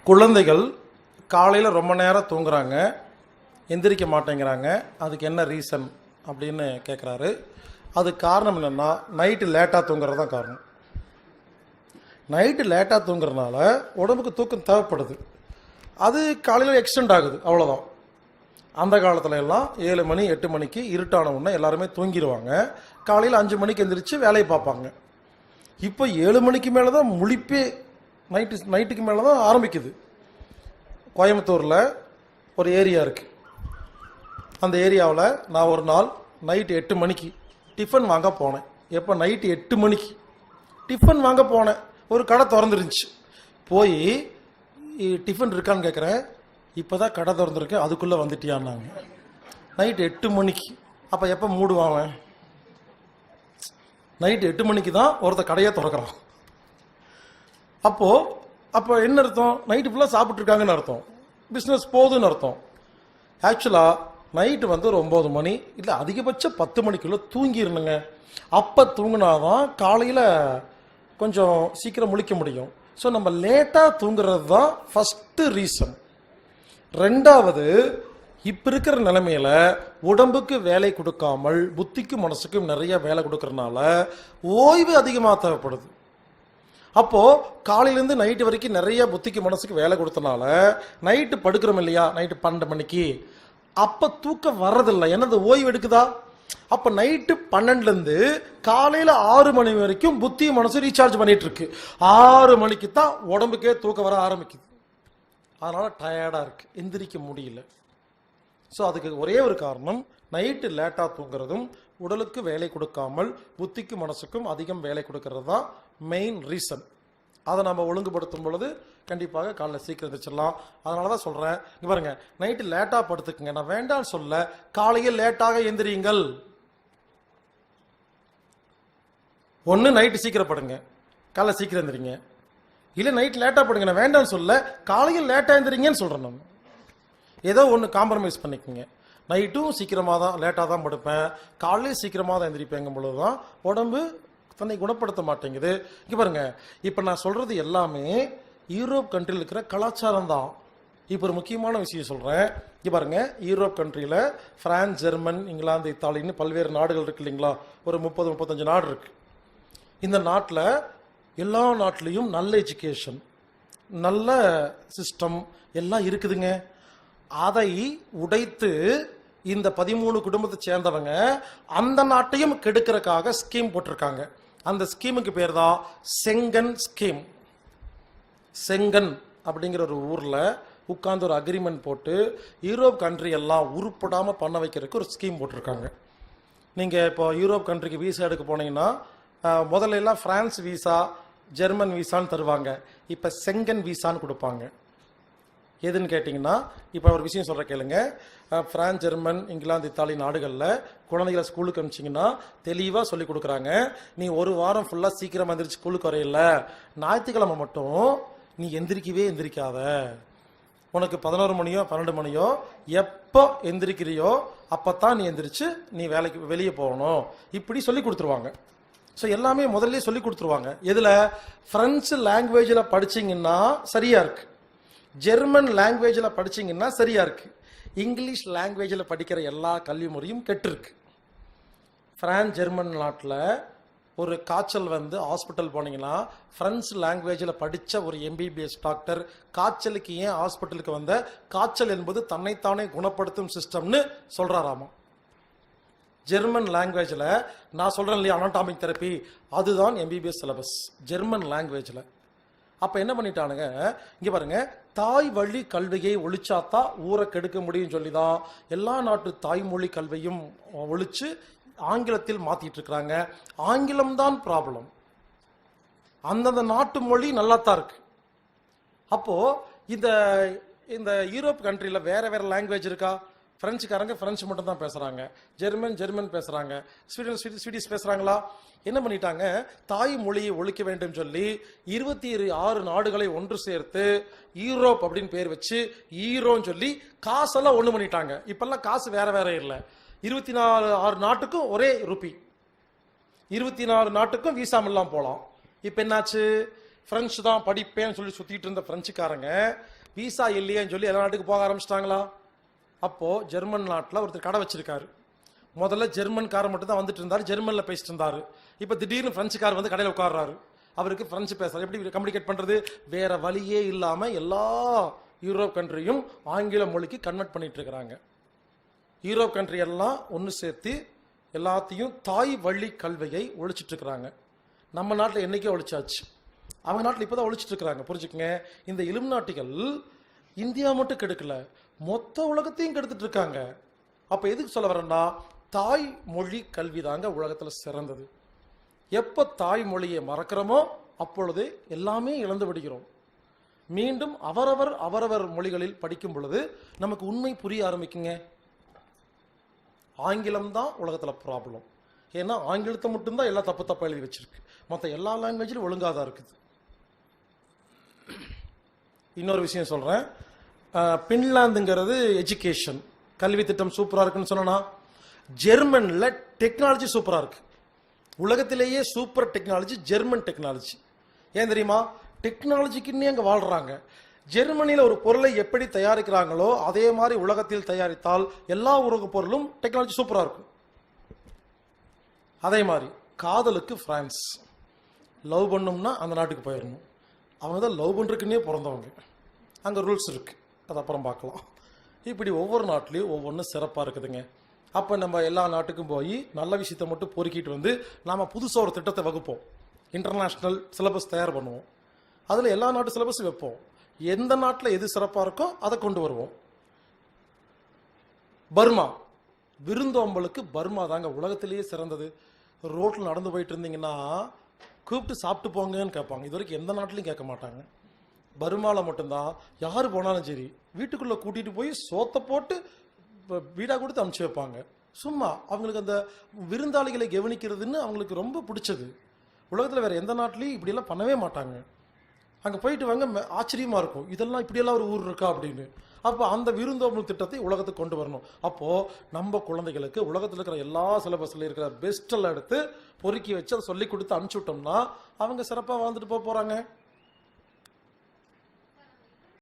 குழந்தைகள் காலையில் ரொம்ப நேரம் தூங்குறாங்க, எந்திரிக்க மாட்டேங்கிறாங்க. அதுக்கு என்ன ரீசன் அப்படின்னு கேட்குறாரு. அது காரணம் என்னென்னா, நைட்டு லேட்டாக தூங்குறது தான் காரணம். நைட்டு லேட்டாக தூங்குறதுனால உடம்புக்கு தூக்கம் தேவைப்படுது. அது காலையில் எக்ஸ்டெண்ட் ஆகுது, அவ்வளோதான். அந்த காலத்துல எல்லாம் 7 மணி 8 மணிக்கு இருட்டான உடனே எல்லாருமே தூங்கிடுவாங்க. காலையில் 5 மணிக்கு எந்திரிச்சு வேலையை பார்ப்பாங்க. இப்போ 7 மணிக்கு மேலே தான் முழிப்பே, நைட்டுக்கு மேலே தான் ஆரம்பிக்குது. கோயம்புத்தூரில் ஒரு ஏரியா இருக்குது. அந்த ஏரியாவில் நான் ஒரு நாள் நைட்டு 8 மணிக்கு டிஃபன் வாங்க போனேன். எப்போ? நைட்டு 8 மணிக்கு டிஃபன் வாங்க போனேன். ஒரு கடை திறந்துருந்துச்சு. போய் டிஃபன் இருக்கான்னு கேட்குறேன். இப்போ தான் கடை திறந்துருக்கு, அதுக்குள்ளே வந்துட்டியான்னாங்க. நைட்டு 8 மணிக்கு. அப்போ எப்போ மூடுவாங்க? நைட்டு 8 மணிக்கு தான் ஒருத்தர் கடையை திறக்கிறான். அப்போ என்ன அர்த்தம்? நைட்டு ஃபுல்லாக சாப்பிட்ருக்காங்கன்னு அர்த்தம், பிஸ்னஸ் போகுதுன்னு அர்த்தம். ஆக்சுவலாக நைட்டு ஒரு 9 மணி இல்லை அதிகபட்சம் 10 மணிக்குள்ளே தூங்கிடணுங்க. அப்போ தூங்கினாதான் காலையில் கொஞ்சம் சீக்கிரம் முழிக்க முடியும். ஸோ நம்ம லேட்டாக தூங்குறது தான் ஃபஸ்ட்டு ரீசன். ரெண்டாவது, இப்போ இருக்கிற நிலைமையில உடம்புக்கு வேலை கொடுக்காமல் புத்திக்கும் மனசுக்கும் நிறைய வேலை கொடுக்கறதுனால ஓய்வு அதிகமாக தேவைப்படுது. அப்போ காலையிலேருந்து நைட்டு வரைக்கும் நிறைய புத்திக்கு மனசுக்கு வேலை கொடுத்தனால நைட்டு படுக்கிறோம் இல்லையா, நைட்டு 12 மணிக்கு, அப்போ தூக்கம் வர்றதில்லை. என்னது? ஓய்வு எடுக்குதா? அப்போ நைட்டு 12லேருந்து காலையில் 6 மணி வரைக்கும் புத்தி மனசு ரீசார்ஜ் பண்ணிட்டு இருக்கு. 6 மணிக்கு தான் உடம்புக்கே தூக்கம் வர ஆரம்பிக்குது. அதனால டயர்டாக இருக்கு, எந்திரிக்க முடியல. ஸோ அதுக்கு ஒரே ஒரு காரணம், நைட்டு லேட்டாக தூங்குறதும் உடலுக்கு வேலை கொடுக்காமல் புத்திக்கு மனசுக்கும் அதிகம் வேலை கொடுக்கறது தான் மெயின் ரீசன். அதை நம்ம ஒழுங்குபடுத்தும் பொழுது கண்டிப்பாக காலைல சீக்கிரம் எந்திரிச்சிடலாம். அதனால தான் சொல்கிறேன், இங்கே பாருங்க, நைட்டு லேட்டாக படுத்துக்குங்க. நான் வேண்டான்னு சொல்ல, காலையில் லேட்டாக எந்திரியுங்கள். ஒன்று நைட்டு சீக்கிரம் படுங்க, காலைல சீக்கிரம் எந்திரிங்க. இல்லை நைட் லேட்டாக படுங்க, நான் வேண்டாம்னு சொல்ல, காலையில் லேட்டாக எழுந்திரிங்கன்னு சொல்கிறேன். நம்ம ஏதோ ஒன்று காம்ப்ரமைஸ் பண்ணிக்கோங்க. நைட்டும் சீக்கிரமாக தான், லேட்டாக தான் படுப்பேன், காலையில் சீக்கிரமாக தான் எந்திரிப்பேங்கும் பொழுது தான் உடம்பு தன்னை குணப்படுத்த மாட்டேங்குது. இங்கே பாருங்க, இப்போ நான் சொல்கிறது எல்லாமே யூரோப் கண்ட்ரியில் இருக்கிற கலாச்சாரம் தான். இப்போ ஒரு முக்கியமான விஷயம் சொல்கிறேன். இங்கே பாருங்க, யூரோப் கண்ட்ரியில் பிரான்ஸ், ஜெர்மன், இங்கிலாந்து, இத்தாலின்னு பல்வேறு நாடுகள் இருக்கு இல்லைங்களா? ஒரு 30-35 நாடு இருக்கு. இந்த நாட்டில் எல்லா நாட்டிலையும் நல்ல எஜுகேஷன், நல்ல சிஸ்டம் எல்லாம் இருக்குதுங்க. அதை உடைத்து இந்த 13 குடும்பத்தை சேர்ந்தவங்க அந்த நாட்டையும் கெடுக்கிறதுக்காக ஸ்கீம் போட்டிருக்காங்க. அந்த ஸ்கீமுக்கு பேர் தான் செங்கன் ஸ்கீம். செங்கன் அப்படிங்கிற ஒரு ஊரில் உட்கார்ந்து ஒரு அக்ரிமெண்ட் போட்டு யூரோப் கண்ட்ரி எல்லாம் உருப்படாமல் பண்ண வைக்கிறதுக்கு ஒரு ஸ்கீம் போட்டிருக்காங்க. நீங்கள் இப்போ யூரோப் கண்ட்ரிக்கு வீசா எடுக்க போனீங்கன்னா முதல்ல எல்லாம் பிரான்ஸ் வீசா, ஜெர்மன் வீசான்னு தருவாங்க. இப்போ செங்கன் வீசான்னு கொடுப்பாங்க. எதுன்னு கேட்டிங்கன்னா, இப்போ ஒரு விஷயம் சொல்கிற கேளுங்க. பிரான்ஸ், ஜெர்மன், இங்கிலாந்து, இத்தாலி நாடுகளில் குழந்தைகளை ஸ்கூலுக்கு அனுப்பிச்சிங்கன்னா தெளிவாக சொல்லி கொடுக்குறாங்க. நீ ஒரு வாரம் ஃபுல்லாக சீக்கிரம் எந்திரிச்சு ஸ்கூலுக்கு வரையில, ஞாயிற்றுக்கிழமை மட்டும் நீ எந்திரிக்காத. உனக்கு 11 மணியோ 12 மணியோ எப்போ எந்திரிக்கிறியோ அப்போ தான் நீ எந்திரிச்சு நீ வேலைக்கு வெளியே போகணும், இப்படி சொல்லி கொடுத்துருவாங்க. ஸோ எல்லாமே முதல்ல சொல்லி கொடுத்துருவாங்க. எதில்? ஃப்ரெஞ்சு லாங்குவேஜில் படிச்சிங்கன்னா சரியாக இருக்கு, ஜெர்மன் லாங்குவேஜில் படிச்சிங்கன்னா சரியாக இருக்கு, இங்கிலீஷ் லாங்குவேஜில் படிக்கிற எல்லா கல்வி முறையும் கெட்டுருக்கு. பிரான்ஸ், ஜெர்மன் நாட்டில் ஒரு காய்ச்சல் ஹாஸ்பிட்டல் போனீங்கன்னா பிரெஞ்சு லாங்குவேஜில் படித்த ஒரு MBBS டாக்டர் காய்ச்சலுக்கு ஏன் ஹாஸ்பிட்டலுக்கு வந்த, காய்ச்சல் என்பது தன்னைத்தானே குணப்படுத்தும் சிஸ்டம்னு சொல்கிறாராமா. ஜெர்மன் லாங்குவேஜில் நான் சொல்கிறேன் இல்லையா, அனாட்டாமிக் தெரப்பி, அதுதான் MBBS சிலபஸ் ஜெர்மன் லாங்குவேஜில். அப்போ என்ன பண்ணிட்டானுங்க, இங்கே பாருங்க, தாய் வழி கல்வியை ஒழிச்சாத்தான் ஊரை கெடுக்க முடியும் சொல்லி தான் எல்லா நாட்டு தாய்மொழி கல்வியும் ஒழிச்சு ஆங்கிலத்தில் மாற்றிட்டு இருக்கிறாங்க. ஆங்கிலம் தான் ப்ராப்ளம், அந்தந்த நாட்டு மொழி நல்லா தான் இருக்கு. அப்போது இந்த யூரோப் கண்ட்ரியில் வேற வேற லாங்குவேஜ் இருக்கா? பிரெஞ்சுக்காரங்க பிரெஞ்சு மட்டும் தான் பேசுகிறாங்க, ஜெர்மன் பேசுகிறாங்க, ஸ்வீடிஷ் பேசுகிறாங்களா? என்ன பண்ணிட்டாங்க, தாய் மொழியை ஒழிக்க வேண்டும் சொல்லி 26 நாடுகளை ஒன்று சேர்த்து யூரோப் அப்படின்னு பேர் வச்சு ஈரோன்னு சொல்லி காசெல்லாம் ஒன்று பண்ணிட்டாங்க. இப்பெல்லாம் காசு வேற வேற இல்லை, 24 நாட்டுக்கும் ஒரே ரூபி, 24 நாட்டுக்கும் வீசா இல்லாமல் போகலாம். இப்போ என்னாச்சு, பிரெஞ்சு தான் படிப்பேன்னு சொல்லி சுத்திட்டு இருந்த பிரெஞ்சுக்காரங்க விசா இல்லையேன்னு சொல்லி எல்லா நாட்டுக்கு போக ஆரம்பிச்சிட்டாங்களா? அப்போ ஜெர்மன் நாட்டில் ஒருத்தர் கடை வச்சிருக்காரு. முதல்ல ஜெர்மன்காரர் மட்டும் தான் வந்துட்டு இருந்தாரு, ஜெர்மன்ல பேசிட்டு இருந்தாரு. இப்ப திடீர்னு பிரெஞ்சுக்காரர் வந்து கடையில் உட்கார்றாரு. அவருக்கு பிரெஞ்சு பேசுறாரு. எப்படி கம்யூனிகேட் பண்றது? வேற வழியே இல்லாம எல்லா யூரோப் கண்ட்ரியும் ஆங்கில மொழிக்கு கன்வெர்ட் பண்ணிட்டு இருக்கிறாங்க. யூரோப் கண்ட்ரி எல்லாம் ஒன்று சேர்த்து எல்லாத்தையும் தாய் வழி கல்வியை ஒழிச்சிட்டு இருக்கிறாங்க. நம்ம நாட்டில் என்னைக்கே ஒழிச்சாச்சு, அவங்க நாட்டில் இப்போதான் ஒழிச்சிட்டு இருக்கிறாங்க. புரிஞ்சுக்கங்க, இந்த இலுமினாட்டிகள் இந்தியா மட்டும் கெடுக்கல, மொத்த உலகத்தையும் கெடுத்துட்டு இருக்காங்க. அப்ப எதுக்கு சொல்ல வரேன்னா, தாய் மொழி கல்வி தாங்க உலகத்தில் சிறந்தது. எப்ப தாய் மொழியை மறக்கிறோமோ அப்பொழுது எல்லாமே இழந்து விடுகிறோம். மீண்டும் அவரவர் மொழிகளில் படிக்கும் பொழுது நமக்கு உண்மை புரிய ஆரம்பிக்குங்க. ஆங்கிலம் தான் உலகத்தில் ப்ராப்ளம். ஏன்னா ஆங்கிலத்தை மட்டும்தான் எல்லாம் தப்பு எழுதி வச்சிருக்கு, மற்ற எல்லா லாங்குவேஜிலும் ஒழுங்காதான் இருக்குது. இன்னொரு விஷயம் சொல்றேன். பின்லாந்துங்கிறது எஜுகேஷன் கல்வி திட்டம் சூப்பரா இருக்குன்னு சொன்னா, ஜெர்மன்ல டெக்னாலஜி சூப்பரா இருக்கு. உலகத்திலேயே சூப்பர் டெக்னாலஜி ஜெர்மன் டெக்னாலஜி. ஏன் தெரியுமா? டெக்னாலஜிக்குன்னே அங்க வாழ்றாங்க. ஜெர்மனியில் ஒரு பொருளை எப்படி தயாரிக்கிறாங்களோ அதே மாதிரி உலகத்தில் தயாரித்தால் எல்லா உலக பொருளும் டெக்னாலஜி சூப்பரா இருக்கும். அதே மாதிரி காதலுக்கு பிரான்ஸ், லவ் பண்ணும்னா அந்த நாட்டுக்கு போயிடணும். அவங்க தான் லவ் பண்றதுக்குன்னே பிறந்தவங்க. அங்க ரூல்ஸ் இருக்கு, அது அப்புறம் பார்க்கலாம். இப்படி ஒவ்வொரு நாட்டிலையும் ஒவ்வொன்றும் சிறப்பாக இருக்குதுங்க. அப்போ நம்ம எல்லா நாட்டுக்கும் போய் நல்ல விஷயத்தை மட்டும் பொறுக்கிட்டு வந்து நாம புதுசாக ஒரு திட்டத்தை வகுப்போம். இன்டர்நேஷ்னல் சிலபஸ் தயார் பண்ணுவோம். அதில் எல்லா நாட்டு சிலபஸும் வைப்போம். எந்த நாட்டில் எது சிறப்பாக இருக்கோ அதை கொண்டு வருவோம். பர்மா விருந்தோம்பலுக்கு பர்மா தாங்க உலகத்திலேயே சிறந்தது. ரோட்டில் நடந்து போயிட்டு இருந்தீங்கன்னா கூப்பிட்டு சாப்பிட்டு போங்கன்னு கேட்பாங்க. இது வரைக்கும் எந்த நாட்டிலையும் கேட்க மாட்டாங்க. பர்மாவில் மட்டும்தான் யாரு போனாலும் சரி வீட்டுக்குள்ள கூட்டிட்டு போய் சோத்தை போட்டு வீடா கொடுத்து அனுப்பிச்சு வைப்பாங்க. சும்மா அவங்களுக்கு அந்த விருந்தாளிகளை கவனிக்கிறதுன்னு அவங்களுக்கு ரொம்ப பிடிச்சது. உலகத்தில் வேற எந்த நாட்டிலையும் இப்படியெல்லாம் பண்ணவே மாட்டாங்க. அங்கே போயிட்டு வாங்க, ஆச்சரியமா இருக்கும், இதெல்லாம் இப்படியெல்லாம் ஒரு ஊர் இருக்கா அப்படின்னு. அப்போ அந்த விருந்தோம்பல் திட்டத்தை உலகத்துக்கு கொண்டு வரணும். அப்போ நம்ம குழந்தைகளுக்கு உலகத்தில் இருக்கிற எல்லா சிலபஸ்ல இருக்கிற பெஸ்ட் எல்லாம் எடுத்து பொறுக்கி வச்சு அதை சொல்லி கொடுத்து அனுப்பிச்சு விட்டோம்னா அவங்க சிறப்பாக வாழ்ந்துட்டு போறாங்க.